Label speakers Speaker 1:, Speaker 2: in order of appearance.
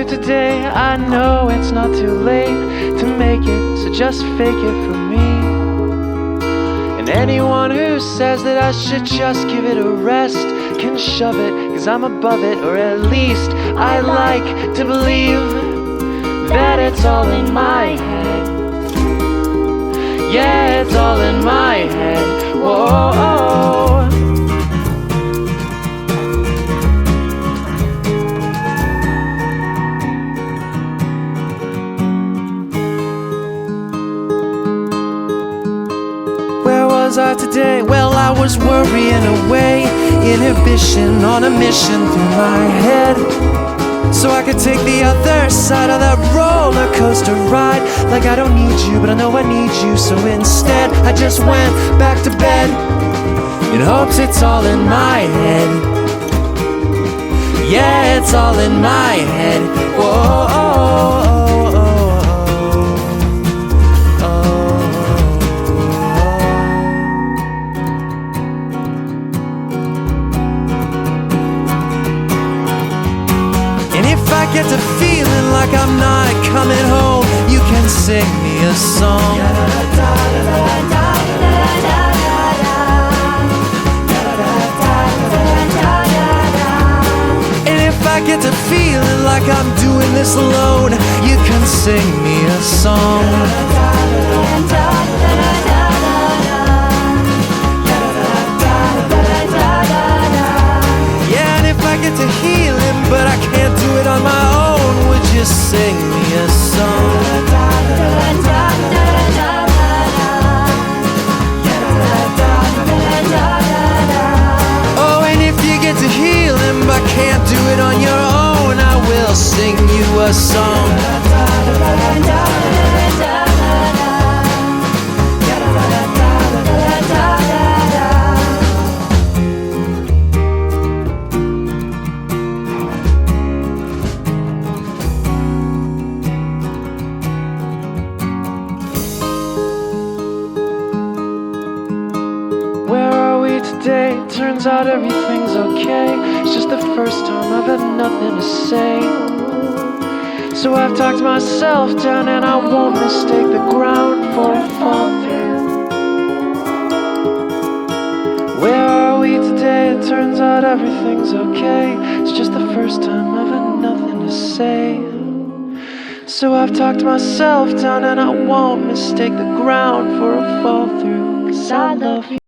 Speaker 1: you today? I know it's not too late to make it, so just fake it for me. And anyone who says that I should just give it a rest can shove it, cause I'm above it, or at least I like to believe that it's all in my head. Yeah, it's all in my head. Whoa. Where was I today? Well, I was worrying away, inhibition on a mission through my head, so I could take the other side of that roller coaster ride. Like I don't need you, but I know I need you. So instead I just went back to bed in hopes it's all in my head. Yeah, it's all in my head. Whoa. Get to feeling like I'm not coming home, you can sing me a song. And if I get to feeling like I'm doing this alone, you can sing me a song. Yeah, and if I get to healing, but I can't do it on my own, would you sing me a song? Oh, and if you get to healing but can't do it on your own, I will sing you a song. Today, turns out everything's okay. It's just the first time I've had nothing to say, so I've talked myself down, and I won't mistake the ground for a fall through. Where are we today? It turns out everything's okay. It's just the first time I've had nothing to say, so I've talked myself down, and I won't mistake the ground for a fall through. 'Cause I love you.